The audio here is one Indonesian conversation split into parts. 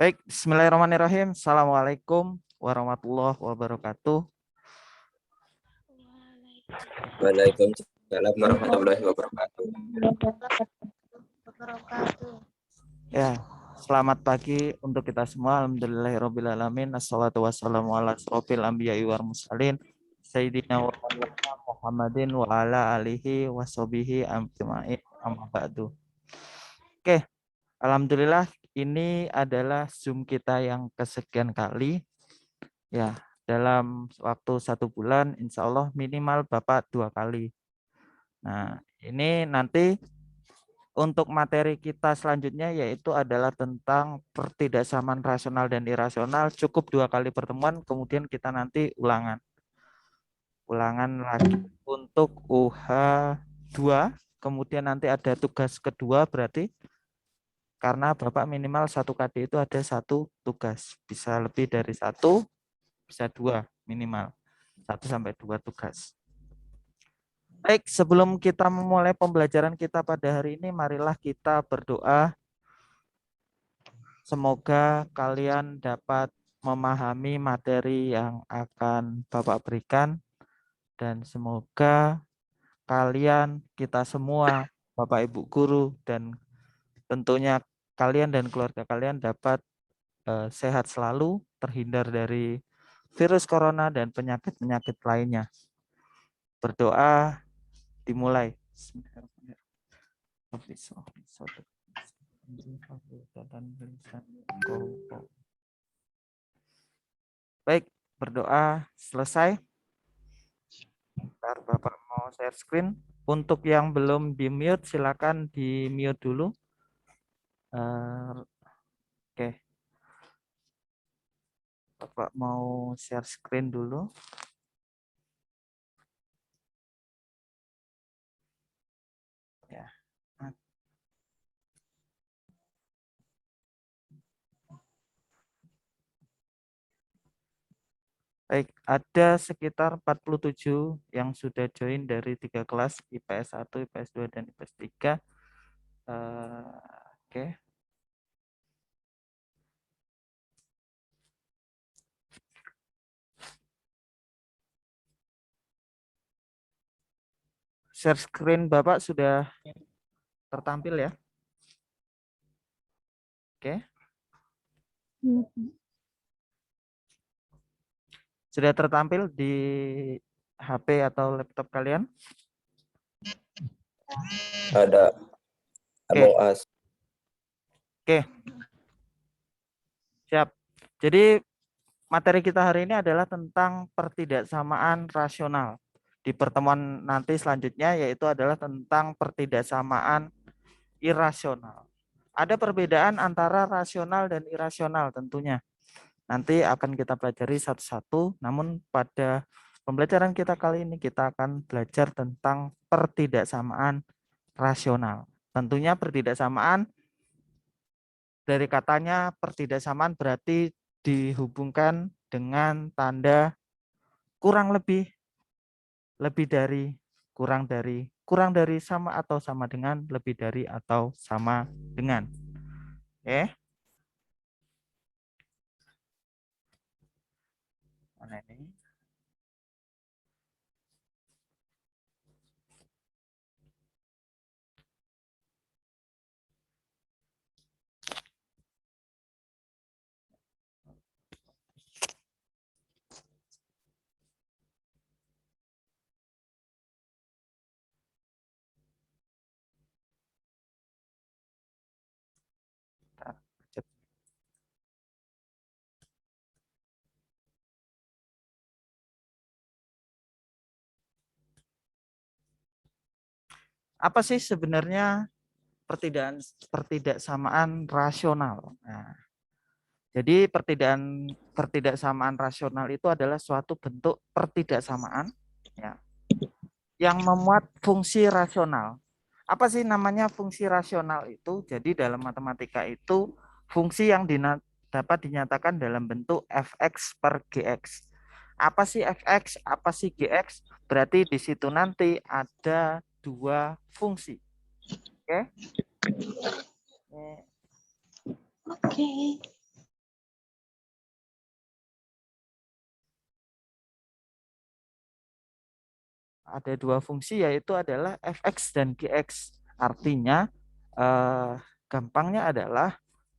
Baik, bismillahirrahmanirrahim. Assalamualaikum warahmatullahi wabarakatuh. Waalaikumsalam warahmatullahi wabarakatuh. Ya, selamat pagi untuk kita semua. Alhamdulillahirrabbilalamin. Assalatu wassalamu ala asrofil anbiya'i wal mursalin. Sayyidina wa maulana Muhammadin wa ala alihi wa sahbihi ajma'in amma ba'du. Oke, alhamdulillah ini adalah Zoom kita yang kesekian kali. Ya, dalam waktu 1 bulan, insya Allah minimal Bapak 2 kali. Nah, ini nanti untuk materi kita selanjutnya yaitu adalah tentang pertidaksamaan rasional dan irasional. Cukup 2 kali pertemuan, kemudian kita nanti ulangan lagi untuk UH2. Kemudian nanti ada tugas kedua, berarti karena Bapak minimal 1 KD itu ada 1 tugas. Bisa lebih dari 1, bisa 2 minimal. 1 sampai 2 tugas. Baik, sebelum kita memulai pembelajaran kita pada hari ini, marilah kita berdoa. Semoga kalian dapat memahami materi yang akan Bapak berikan, dan semoga kalian, kita semua, Bapak Ibu guru, dan tentunya kalian dan keluarga kalian dapat sehat selalu, terhindar dari virus corona dan penyakit-penyakit lainnya. Berdoa dimulai. Baik, berdoa selesai. Bentar, Bapak mau share screen. Untuk yang belum di mute, silakan di mute dulu. Oke. Bapak mau share screen dulu. Ya. Baik, ada sekitar 47 yang sudah join dari 3 kelas, IPS 1, IPS 2, dan IPS 3. Oke. Share screen Bapak sudah tertampil ya? Oke. Sudah tertampil di HP atau laptop kalian? Ada Among Us. Oke. Siap. Jadi materi kita hari ini adalah tentang pertidaksamaan rasional. Di pertemuan nanti selanjutnya yaitu adalah tentang pertidaksamaan irasional. Ada perbedaan antara rasional dan irasional tentunya. Nanti akan kita pelajari satu-satu, namun pada pembelajaran kita kali ini kita akan belajar tentang pertidaksamaan rasional. Tentunya pertidaksamaan dari katanya pertidaksamaan berarti dihubungkan dengan tanda kurang lebih dari, kurang dari, sama atau sama dengan, lebih dari atau sama dengan. Mana ini? Apa sih sebenarnya pertidaksamaan rasional? Nah, jadi pertidaksamaan rasional itu adalah suatu bentuk pertidaksamaan ya, yang memuat fungsi rasional. Apa sih namanya fungsi rasional itu? Jadi dalam matematika itu fungsi yang dapat dinyatakan dalam bentuk fx per gx. Apa sih fx? Apa sih gx? Berarti di situ nanti ada 2 fungsi. Oke? Oke. ada dua fungsi, yaitu adalah fx dan gx. Artinya gampangnya adalah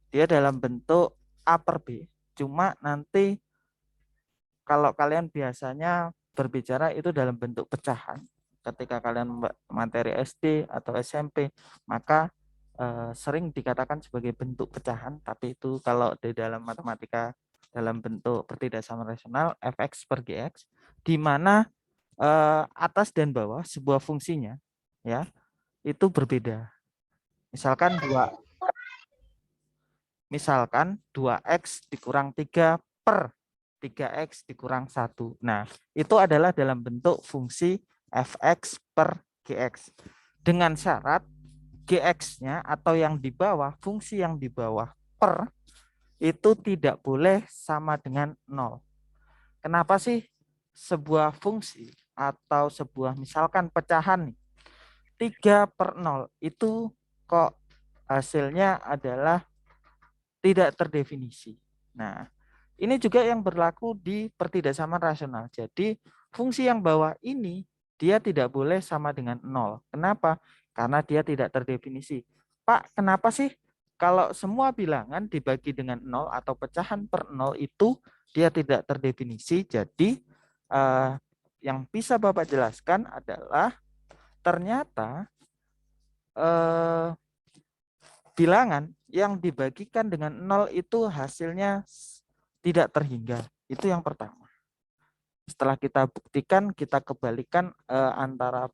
dia dalam bentuk A per B. Cuma nanti kalau kalian biasanya berbicara itu dalam bentuk pecahan. Ketika kalian materi SD atau SMP, maka sering dikatakan sebagai bentuk pecahan, tapi itu kalau di dalam matematika dalam bentuk pertidaksamaan rasional fx per gx, di mana atas dan bawah sebuah fungsinya ya itu berbeda. Misalkan 2x dikurang 3 per 3x dikurang 1. Nah, itu adalah dalam bentuk fungsi fx per gx. Dengan syarat gx-nya atau yang di bawah, fungsi yang di bawah per, itu tidak boleh sama dengan 0. Kenapa sih sebuah fungsi atau sebuah misalkan pecahan nih, 3 per 0 itu kok hasilnya adalah tidak terdefinisi. Nah, ini juga yang berlaku di pertidaksamaan rasional. Jadi, fungsi yang bawah ini dia tidak boleh sama dengan 0. Kenapa? Karena dia tidak terdefinisi. Pak, kenapa sih kalau semua bilangan dibagi dengan 0 atau pecahan per 0 itu dia tidak terdefinisi? Jadi, yang bisa Bapak jelaskan adalah ternyata bilangan yang dibagikan dengan 0 itu hasilnya tidak terhingga. Itu yang pertama. Setelah kita buktikan, kita kembalikan antara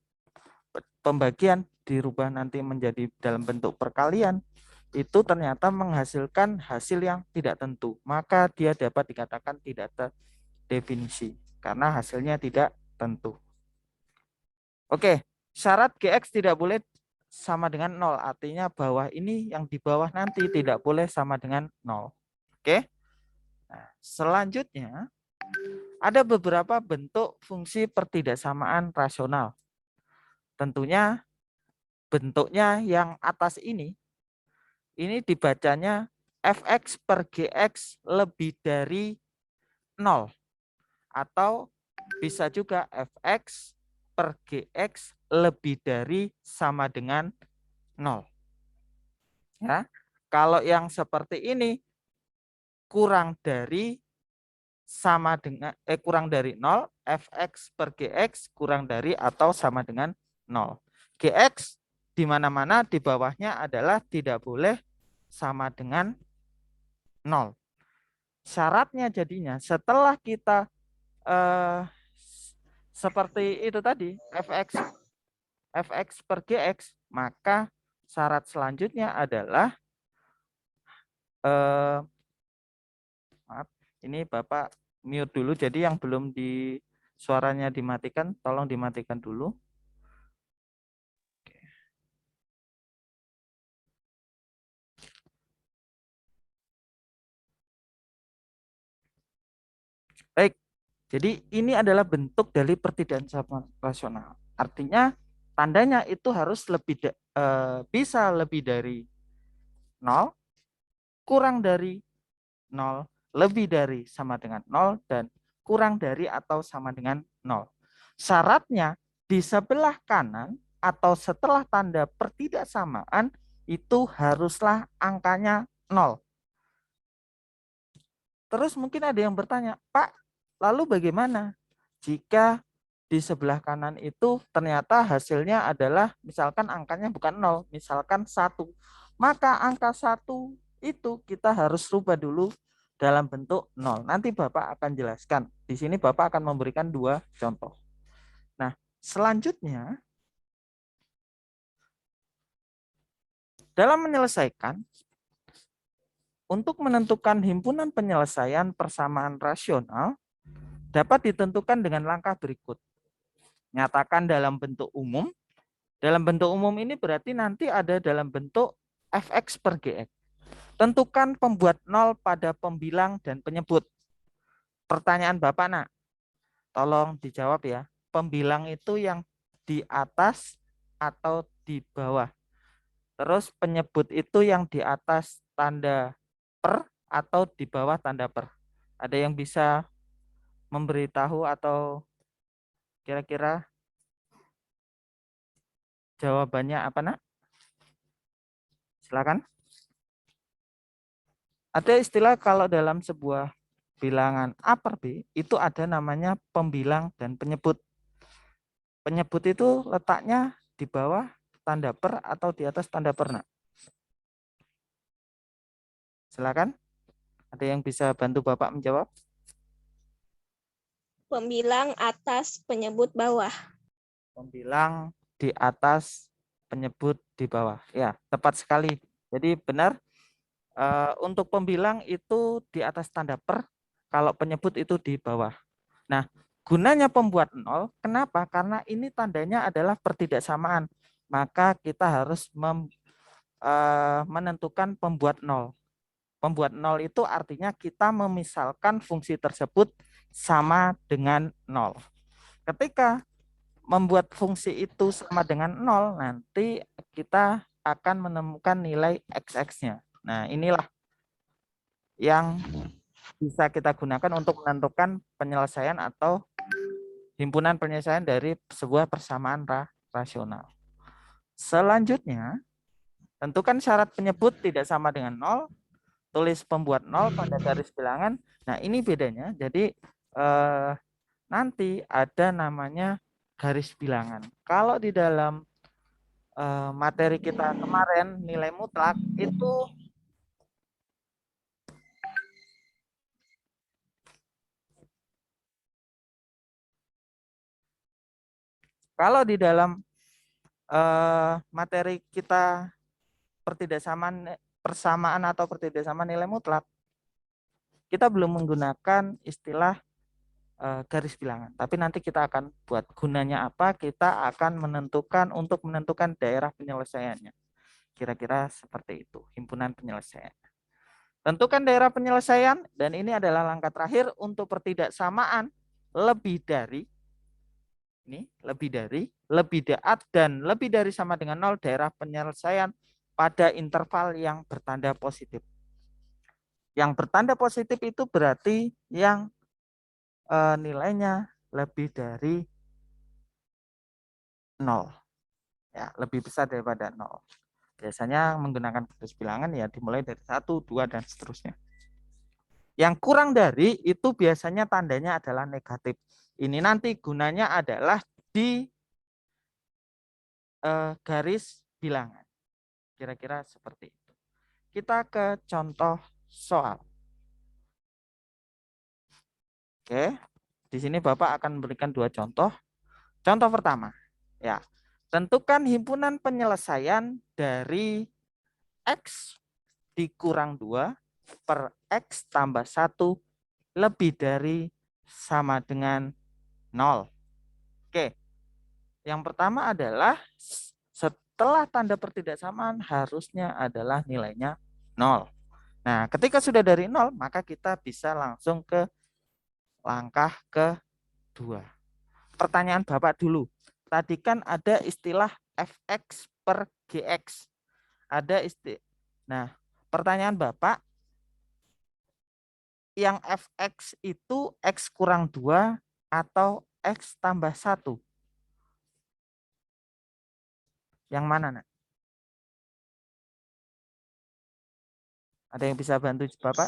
pembagian dirubah nanti menjadi dalam bentuk perkalian, itu ternyata menghasilkan hasil yang tidak tentu. Maka dia dapat dikatakan tidak terdefinisi karena hasilnya tidak tentu. Oke, syarat GX tidak boleh sama dengan 0. Artinya bawah ini yang di bawah nanti tidak boleh sama dengan 0. Oke. Nah, selanjutnya ada beberapa bentuk fungsi pertidaksamaan rasional. Tentunya bentuknya yang atas ini dibacanya fx per gx lebih dari 0. Atau bisa juga fx per gx lebih dari sama dengan 0. Ya. Kalau yang seperti ini kurang dari sama dengan kurang dari 0, fx per gx kurang dari atau sama dengan 0. Gx di mana-mana di bawahnya adalah tidak boleh sama dengan 0. Syaratnya jadinya setelah kita seperti itu tadi fx per gx, maka syarat selanjutnya adalah maaf, ini Bapak mute dulu. Jadi yang belum di suaranya dimatikan, tolong dimatikan dulu. Baik, jadi ini adalah bentuk dari pertidaksamaan rasional. Artinya tandanya itu harus bisa lebih dari 0, kurang dari 0, lebih dari sama dengan 0, dan kurang dari atau sama dengan 0. Syaratnya di sebelah kanan atau setelah tanda pertidaksamaan itu haruslah angkanya 0. Terus mungkin ada yang bertanya, Pak, lalu bagaimana jika di sebelah kanan itu ternyata hasilnya adalah misalkan angkanya bukan 0, misalkan 1. Maka angka 1 itu kita harus rubah dulu dalam bentuk 0. Nanti Bapak akan jelaskan. Di sini Bapak akan memberikan 2 contoh. Nah, selanjutnya dalam menyelesaikan, untuk menentukan himpunan penyelesaian persamaan rasional dapat ditentukan dengan langkah berikut. Nyatakan dalam bentuk umum. Dalam bentuk umum ini berarti nanti ada dalam bentuk fx per gx. Tentukan pembuat 0 pada pembilang dan penyebut. Pertanyaan Bapak nak, tolong dijawab ya. Pembilang itu yang di atas atau di bawah? Terus penyebut itu yang di atas tanda per atau di bawah tanda per? Ada yang bisa memberitahu atau kira-kira Jawabannya apa, Nak? Silakan. Ada istilah kalau dalam sebuah bilangan A per B itu ada namanya pembilang dan penyebut. Penyebut itu letaknya di bawah tanda per atau di atas tanda per, Nak? Silakan. Ada yang bisa bantu Bapak menjawab? Pembilang atas, penyebut bawah. Pembilang di atas, penyebut di bawah. Ya, tepat sekali. Jadi benar, untuk pembilang itu di atas tanda per, kalau penyebut itu di bawah. Nah, gunanya pembuat nol, kenapa? Karena ini tandanya adalah pertidaksamaan. Maka kita harus menentukan pembuat nol. Pembuat nol itu artinya kita memisalkan fungsi tersebut sama dengan nol. Ketika membuat fungsi itu sama dengan nol, nanti kita akan menemukan nilai x(x)-nya. Nah, inilah yang bisa kita gunakan untuk menentukan penyelesaian atau himpunan penyelesaian dari sebuah persamaan rasional. Selanjutnya, tentukan syarat penyebut tidak sama dengan nol, tulis pembuat nol pada garis bilangan. Nah, ini bedanya. Jadi nanti ada namanya garis bilangan. Kalau di dalam materi kita kemarin nilai mutlak itu kalau di dalam materi kita persamaan atau pertidaksamaan nilai mutlak, kita belum menggunakan istilah garis bilangan. Tapi nanti kita akan buat gunanya apa, kita akan untuk menentukan daerah penyelesaiannya. Kira-kira seperti itu, himpunan penyelesaian. Tentukan daerah penyelesaian, dan ini adalah langkah terakhir untuk pertidaksamaan lebih dari, dan lebih dari sama dengan 0 daerah penyelesaian pada interval yang bertanda positif. Yang bertanda positif itu berarti yang nilainya lebih dari 0. Ya, lebih besar daripada 0. Biasanya menggunakan garis bilangan ya dimulai dari 1, 2, dan seterusnya. Yang kurang dari itu biasanya tandanya adalah negatif. Ini nanti gunanya adalah di garis bilangan. Kira-kira seperti itu. Kita ke contoh soal. Oke, di sini Bapak akan memberikan 2 contoh. Contoh pertama, ya, tentukan himpunan penyelesaian dari X dikurang 2 per X tambah 1 lebih dari sama dengan 0. Oke, yang pertama adalah setelah tanda pertidaksamaan harusnya adalah nilainya 0. Nah, ketika sudah dari 0, maka kita bisa langsung ke langkah kedua. Pertanyaan Bapak dulu. Tadi kan ada istilah fx per gx. Ada istilah. Nah, pertanyaan Bapak, yang fx itu x kurang 2 atau x tambah 1? Yang mana, Nak? Ada yang bisa bantu Bapak?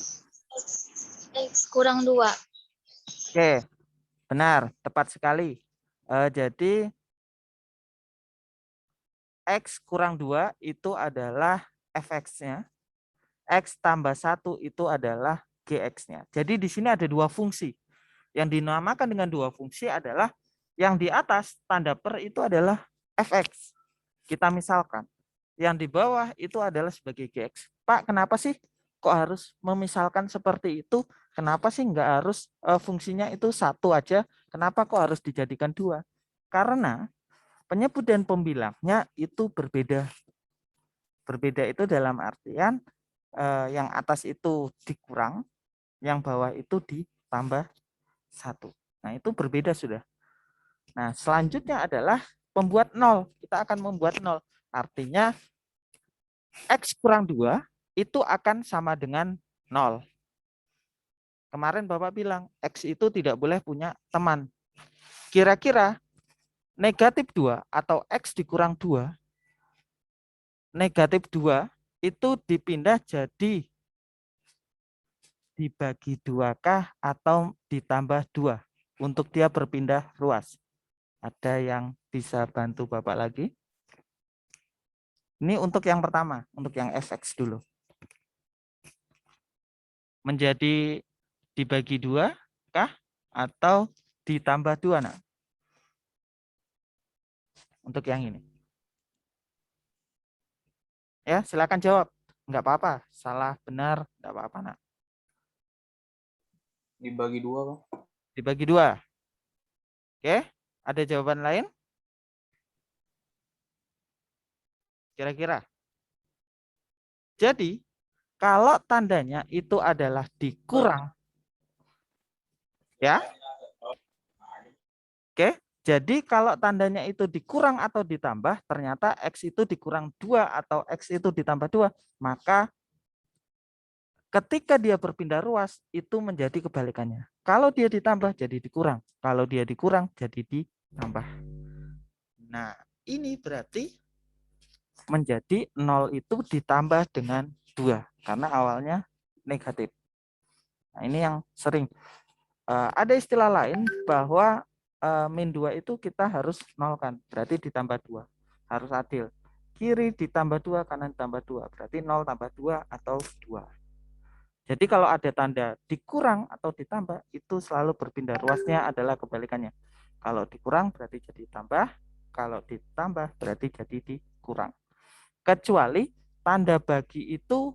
X kurang 2. Oke, benar, tepat sekali. Jadi X kurang 2 itu adalah fx-nya. X tambah 1 itu adalah gx-nya. Jadi di sini ada 2 fungsi. Yang dinamakan dengan 2 fungsi adalah yang di atas tanda per itu adalah fx. Kita misalkan. Yang di bawah itu adalah sebagai gx. Pak, kenapa sih kok harus memisalkan seperti itu? Kenapa sih nggak harus fungsinya itu 1 aja? Kenapa kok harus dijadikan 2? Karena penyebut dan pembilangnya itu berbeda. Berbeda itu dalam artian yang atas itu dikurang, yang bawah itu ditambah 1. Nah, itu berbeda sudah. Nah, selanjutnya adalah pembuat 0. Kita akan membuat 0. Artinya X kurang 2 itu akan sama dengan 0. Kemarin Bapak bilang X itu tidak boleh punya teman. Kira-kira negatif 2 atau X dikurang 2, negatif 2 itu dipindah jadi dibagi 2 kah atau ditambah 2 untuk dia berpindah ruas. Ada yang bisa bantu Bapak lagi? Ini untuk yang pertama, untuk yang fx dulu. Menjadi dibagi 2 kah atau ditambah 2, Nak? Untuk yang ini. Ya, silakan jawab. Enggak apa-apa, salah benar enggak apa-apa, Nak. Dibagi 2, Bang. Dibagi 2. Oke, ada jawaban lain? Kira-kira. Jadi, kalau tandanya itu adalah dikurang, ya. Oke, jadi kalau tandanya itu dikurang atau ditambah, ternyata X itu dikurang 2 atau X itu ditambah 2, maka ketika dia berpindah ruas, itu menjadi kebalikannya. Kalau dia ditambah, jadi dikurang. Kalau dia dikurang, jadi ditambah. Nah, ini berarti menjadi 0 itu ditambah dengan 2 karena awalnya negatif. Nah, ini yang sering. Ada istilah lain bahwa min 2 itu kita harus nolkan, berarti ditambah 2. Harus adil. Kiri ditambah 2, kanan ditambah 2. Berarti 0 tambah 2 atau 2. Jadi kalau ada tanda dikurang atau ditambah, itu selalu berpindah ruasnya adalah kebalikannya. Kalau dikurang berarti jadi tambah, kalau ditambah berarti jadi dikurang. Kecuali tanda bagi itu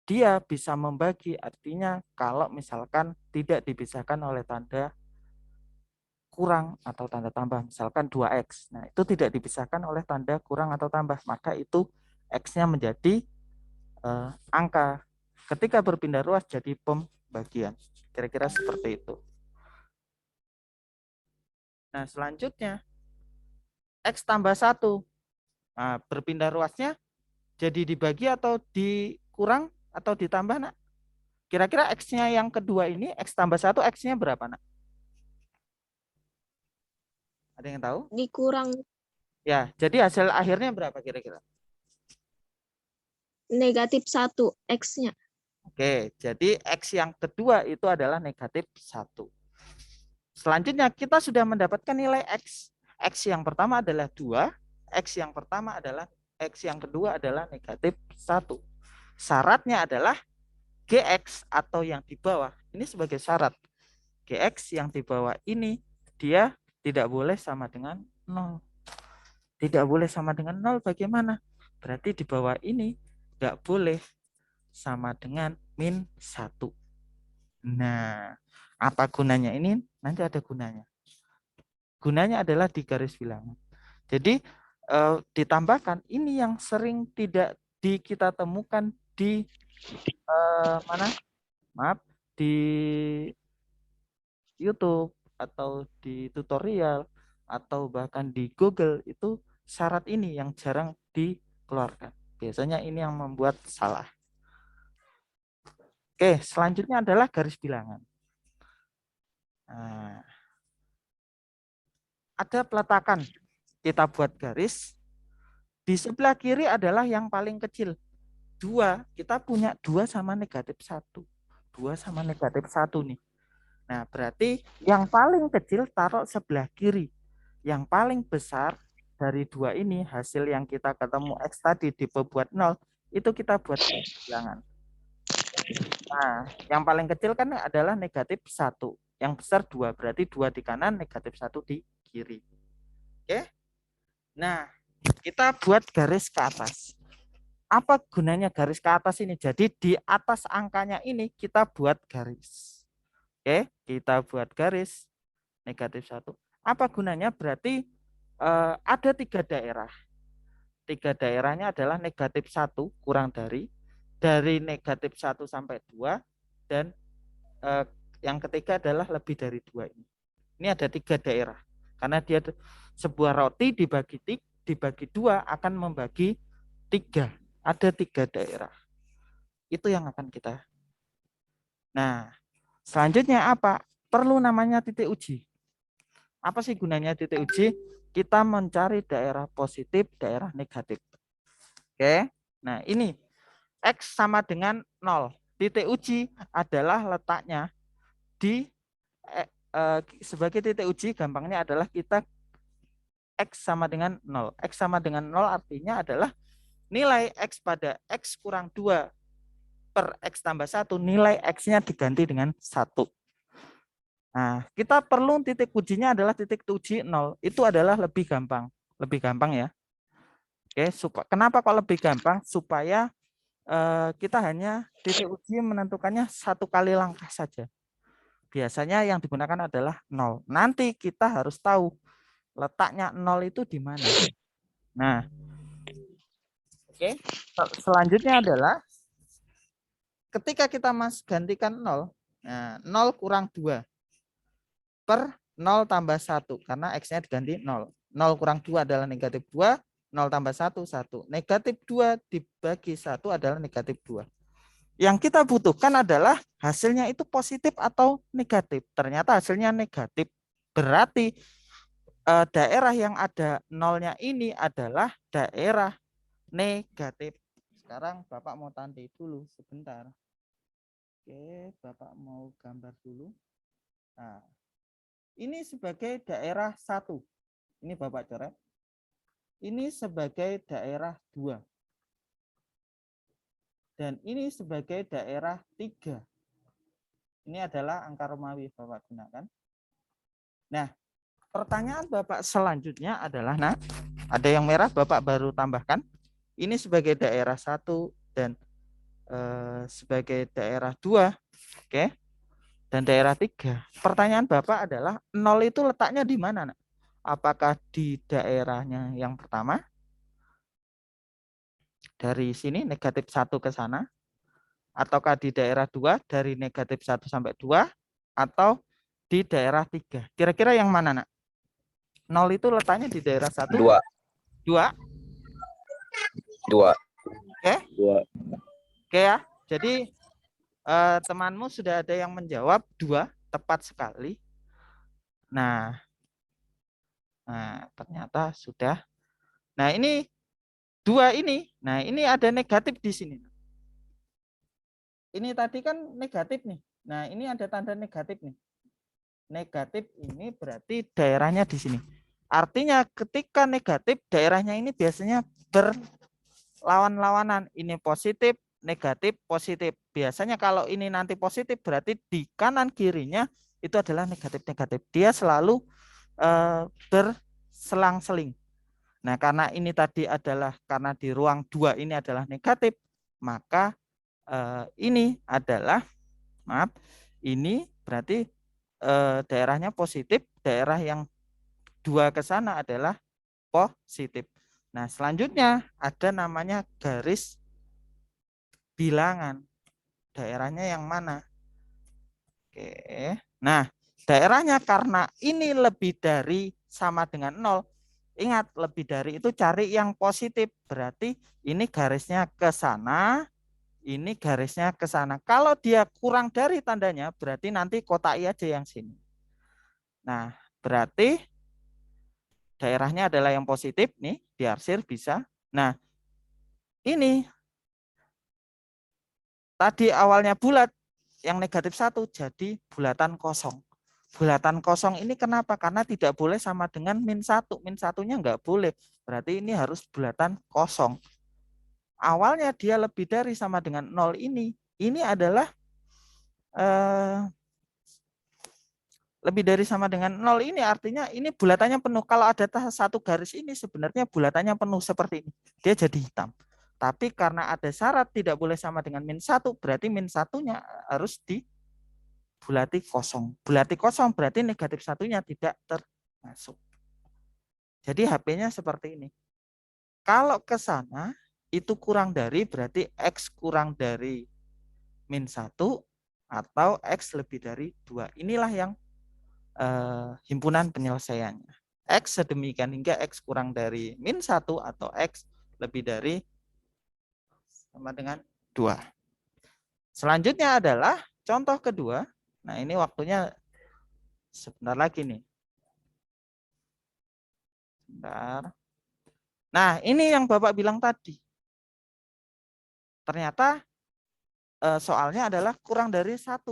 dia bisa membagi, artinya kalau misalkan tidak dipisahkan oleh tanda kurang atau tanda tambah, misalkan 2X. Nah, itu tidak dipisahkan oleh tanda kurang atau tambah, maka itu X-nya menjadi angka. Ketika berpindah ruas jadi pembagian. Kira-kira seperti itu. Nah, selanjutnya X tambah 1. Nah, berpindah ruasnya jadi dibagi atau dikurang atau ditambah, Nak? Kira-kira X-nya yang kedua ini, X tambah 1, X-nya berapa, Nak? Ada yang tahu? Dikurang Ya, jadi hasil akhirnya berapa kira-kira? negatif 1 X-nya. Oke, jadi X yang kedua itu adalah negatif 1. Selanjutnya kita sudah mendapatkan nilai X. X yang pertama adalah 2, X yang pertama adalah X yang kedua adalah negatif 1. Syaratnya adalah GX atau yang di bawah. Ini sebagai syarat. GX yang di bawah ini dia tidak boleh sama dengan 0. Tidak boleh sama dengan 0 bagaimana? Berarti di bawah ini nggak boleh sama dengan min 1. Nah, apa gunanya ini? Nanti ada gunanya. Gunanya adalah di garis bilangan. Jadi ditambahkan ini yang sering tidak kita temukan di mana? Maaf, di YouTube atau di tutorial atau bahkan di Google, itu syarat ini yang jarang dikeluarkan. Biasanya ini yang membuat salah. Oke, selanjutnya adalah garis bilangan. Nah, ada peletakan. Kita buat garis. Di sebelah kiri adalah yang paling kecil. 2, kita punya 2 sama negatif 1. 2 sama negatif 1 nih. Nah, berarti yang paling kecil taruh sebelah kiri. Yang paling besar dari 2 ini, hasil yang kita ketemu X tadi dibuat 0, itu kita buat bilangan. Nah, yang paling kecil kan adalah negatif 1. Yang besar 2, berarti 2 di kanan, negatif 1 di kiri. Oke? Nah, kita buat garis ke atas. Apa gunanya garis ke atas ini? Jadi di atas angkanya ini kita buat garis. Oke, kita buat garis negatif 1. Apa gunanya? Berarti ada 3 daerah. 3 daerahnya adalah negatif 1 kurang dari negatif 1 sampai 2, dan yang ketiga adalah lebih dari 2 ini. Ini ada 3 daerah. Karena dia sebuah roti dibagi 2 akan membagi 3. Ada 3 daerah. Itu yang akan kita. Nah, selanjutnya apa? Perlu namanya titik uji. Apa sih gunanya titik uji? Kita mencari daerah positif, daerah negatif. Oke. Nah, ini X sama dengan 0. Titik uji adalah letaknya di sebagai titik uji, gampangnya adalah kita X sama dengan 0. X sama dengan 0 artinya adalah nilai X pada X kurang 2 per X tambah 1, nilai X-nya diganti dengan 1. Nah, kita perlu titik ujinya adalah titik uji 0. Itu adalah lebih gampang. Lebih gampang ya. Oke, kenapa kok lebih gampang? Supaya kita hanya titik uji menentukannya satu kali langkah saja. Biasanya yang digunakan adalah 0. Nanti kita harus tahu letaknya 0 itu di mana. Nah, oke. Selanjutnya adalah ketika kita gantikan 0, nah 0 kurang 2 per 0 tambah 1 karena X-nya diganti 0. 0 kurang 2 adalah negatif 2, 0 tambah 1, 1. Negatif 2 dibagi 1 adalah negatif 2. Yang kita butuhkan adalah hasilnya itu positif atau negatif. Ternyata hasilnya negatif. Berarti daerah yang ada nolnya ini adalah daerah negatif. Sekarang Bapak mau tanda dulu sebentar. Oke, Bapak mau gambar dulu. Nah, ini sebagai daerah 1. Ini Bapak coret. Ini sebagai daerah 2. Dan ini sebagai daerah 3. Ini adalah angka Romawi Bapak gunakan. Nah, pertanyaan Bapak selanjutnya adalah, nah, ada yang merah Bapak baru tambahkan. Ini sebagai daerah 1 dan sebagai daerah 2. Oke. Dan daerah 3. Pertanyaan Bapak adalah 0 itu letaknya di mana, nak? Apakah di daerahnya yang pertama? Dari sini negatif 1 ke sana, ataukah di daerah 2 dari negatif 1 sampai 2, atau di daerah 3. Kira-kira yang mana, nak? 0 itu letaknya di daerah 1. 2. 2. 2. Oke. 2. Oke ya. Jadi temanmu sudah ada yang menjawab 2, tepat sekali. Nah, ternyata sudah. Nah, ini 2 ini. Nah, ini ada negatif di sini. Ini tadi kan negatif nih. Nah, ini ada tanda negatif nih. Negatif ini berarti daerahnya di sini. Artinya ketika negatif, daerahnya ini biasanya berlawan-lawanan. Ini positif, negatif, positif. Biasanya kalau ini nanti positif, berarti di kanan kirinya itu adalah negatif-negatif. Dia selalu berselang-seling. Nah, karena ini tadi adalah karena di ruang 2 ini adalah negatif, maka ini adalah, maaf, ini berarti daerahnya positif, daerah yang 2 ke sana adalah positif. Nah, selanjutnya ada namanya garis bilangan. Daerahnya yang mana? Oke. Nah, daerahnya karena ini lebih dari sama dengan 0. Ingat, lebih dari itu cari yang positif. Berarti ini garisnya ke sana, ini garisnya ke sana. Kalau dia kurang dari tandanya, berarti nanti kotai aja yang sini. Nah, berarti daerahnya adalah yang positif nih, diarsir bisa. Nah, ini tadi awalnya bulat, yang negatif 1 jadi bulatan kosong. Bulatan kosong ini kenapa? Karena tidak boleh sama dengan min 1. Min 1-nya enggak boleh. Berarti ini harus bulatan kosong. Awalnya dia lebih dari sama dengan 0 ini. Ini adalah lebih dari sama dengan 0 ini artinya ini bulatannya penuh. Kalau ada satu garis ini sebenarnya bulatannya penuh seperti ini. Dia jadi hitam. Tapi karena ada syarat tidak boleh sama dengan min 1, berarti min 1-nya harus dibulati kosong. Bulati kosong berarti negatif 1-nya tidak termasuk. Jadi HP-nya seperti ini. Kalau ke sana itu kurang dari berarti X kurang dari min 1 atau X lebih dari 2. Inilah yang himpunan penyelesaiannya. X sedemikian hingga X kurang dari min 1 atau X lebih dari sama dengan 2. Selanjutnya adalah contoh kedua. Nah, ini waktunya sebentar lagi nih. Bentar. Nah, ini yang Bapak bilang tadi. Ternyata soalnya adalah kurang dari 1.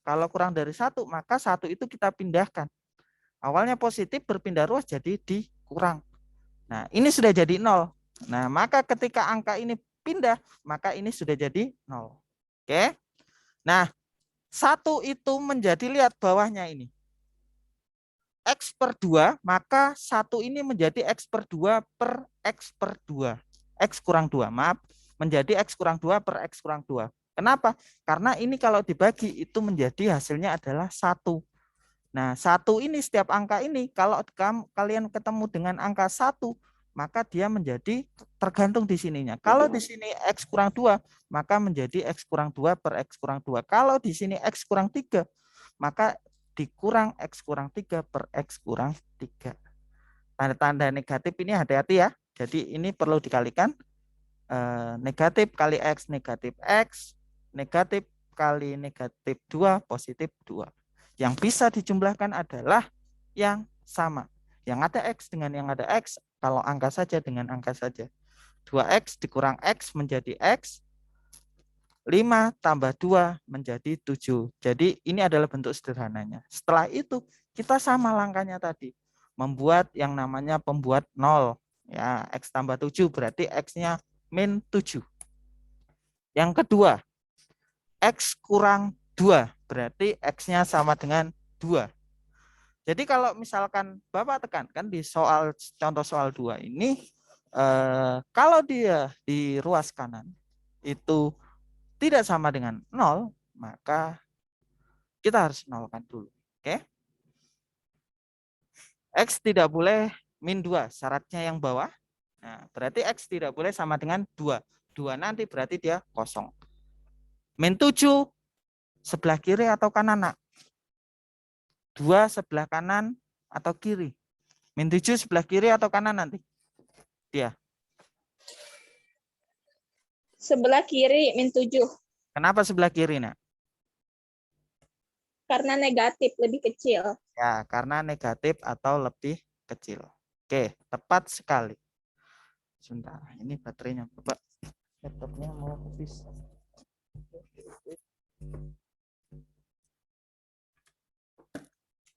Kalau kurang dari 1, maka 1 itu kita pindahkan. Awalnya positif berpindah ruas jadi dikurang. Nah, ini sudah jadi 0. Nah, maka ketika angka ini pindah, maka ini sudah jadi 0. Oke. Nah, 1 itu menjadi, lihat bawahnya ini. X per 2, maka 1 ini menjadi X per 2 per X per 2. X kurang 2, maaf. Menjadi X kurang 2 per X kurang 2. Kenapa? Karena ini kalau dibagi itu menjadi hasilnya adalah 1. Nah, 1 ini setiap angka ini kalau kalian ketemu dengan angka 1, maka dia menjadi tergantung di sininya. Kalau di sini X kurang 2, maka menjadi X kurang 2 per X kurang 2. Kalau di sini X kurang 3, maka dikurang X kurang 3 per X kurang 3. Tanda-tanda negatif ini hati-hati ya. Jadi ini perlu dikalikan. Negatif kali X, negatif X. Negatif kali negatif 2, positif 2. Yang bisa dijumlahkan adalah yang sama. Yang ada X dengan yang ada X, kalau angka saja dengan angka saja. 2X dikurang X menjadi X. 5 tambah 2 menjadi 7. Jadi ini adalah bentuk sederhananya. Setelah itu kita sama langkahnya tadi. Membuat yang namanya pembuat 0. Ya, X tambah 7 berarti X-nya min 7. Yang kedua, X kurang 2 berarti X-nya sama dengan 2. Jadi kalau misalkan Bapak tekankan di contoh soal 2 ini, kalau dia di ruas kanan itu tidak sama dengan 0, maka kita harus nolkan dulu. Oke? X tidak boleh min 2, syaratnya yang bawah. Nah, berarti X tidak boleh sama dengan 2. 2 nanti berarti dia kosong. Min 7 sebelah kiri atau kanan, nak? 2 sebelah kanan atau kiri? Min 7 sebelah kiri atau kanan nanti? Dia. Sebelah kiri min 7. Kenapa sebelah kiri, nak? Karena negatif lebih kecil. Ya, karena negatif atau lebih kecil. Oke, tepat sekali. Sebentar, ini baterainya, Bapak. Laptopnya mau habis.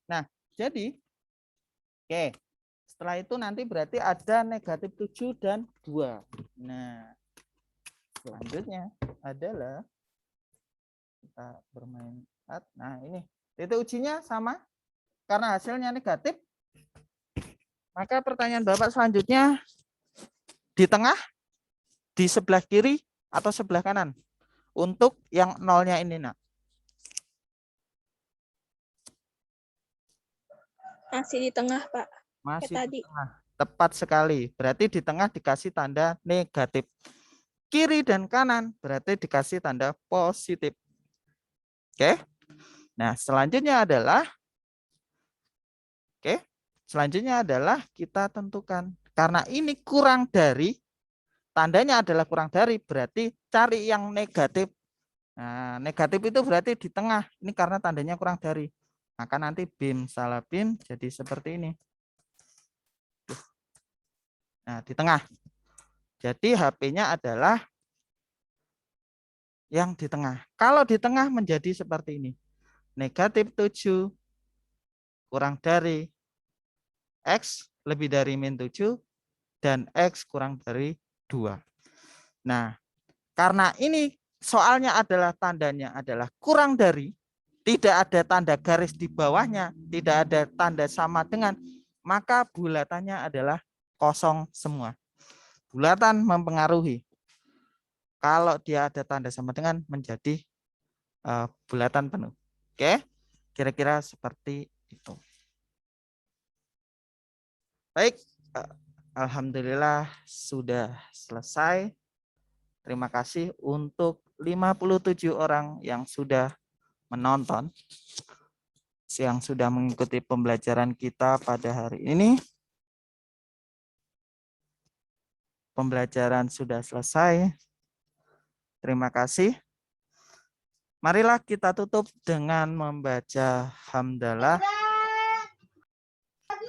Nah, jadi oke. Setelah itu nanti berarti ada negatif 7 dan 2. Nah, selanjutnya adalah kita bermain. Nah, ini titik ujinya sama karena hasilnya negatif. Maka pertanyaan Bapak selanjutnya di tengah, di sebelah kiri atau sebelah kanan untuk yang nolnya ini, nak? Masih di tengah, Pak. Masih Kayak di tadi. tengah. Tepat sekali. Berarti di tengah dikasih tanda negatif. Kiri dan kanan berarti dikasih tanda positif. Oke. Nah, selanjutnya adalah selanjutnya adalah kita tentukan karena ini kurang dari, tandanya adalah kurang dari, berarti cari yang negatif. Nah, negatif itu berarti di tengah. Ini karena tandanya kurang dari. Maka nanti BIM salah BIM jadi seperti ini. Nah, di tengah. Jadi HP-nya adalah yang di tengah. Kalau di tengah menjadi seperti ini. Negatif 7 kurang dari X lebih dari min 7 dan X kurang dari 2. Nah, karena ini soalnya adalah tandanya adalah kurang dari, tidak ada tanda garis di bawahnya, tidak ada tanda sama dengan, maka bulatannya adalah kosong semua. Bulatan mempengaruhi. Kalau dia ada tanda sama dengan menjadi bulatan penuh. Oke, kira-kira seperti itu. Baik, alhamdulillah sudah selesai. Terima kasih untuk 57 orang yang sudah menonton, yang sudah mengikuti pembelajaran kita pada hari ini. Pembelajaran sudah selesai. Terima kasih. Marilah kita tutup dengan membaca hamdalah.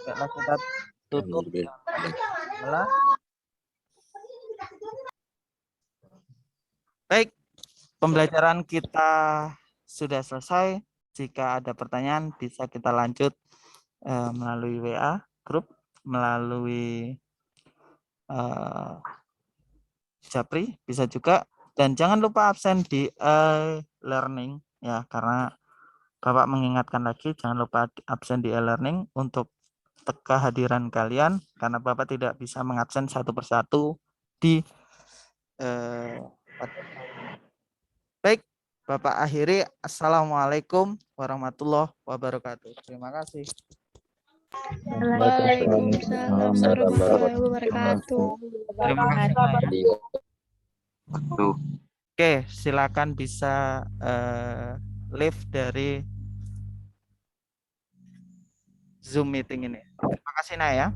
Kita tutup Jelas? Baik, pembelajaran kita sudah selesai. Jika ada pertanyaan bisa kita lanjut melalui WA grup, melalui Japri bisa juga, dan jangan lupa absen di e-learning ya, karena Bapak mengingatkan lagi jangan lupa absen di e-learning untuk kehadiran kalian, karena Bapak tidak bisa mengabsen satu persatu di baik, Bapak akhiri. Assalamualaikum warahmatullahi wabarakatuh. Terima kasih. Waalaikumsalam warahmatullahi wabarakatuh. Terima kasih, Pak, ya. Oke, silakan bisa live dari Zoom meeting ini. Terima kasih, Nak, ya.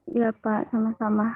Iya Pak, sama-sama.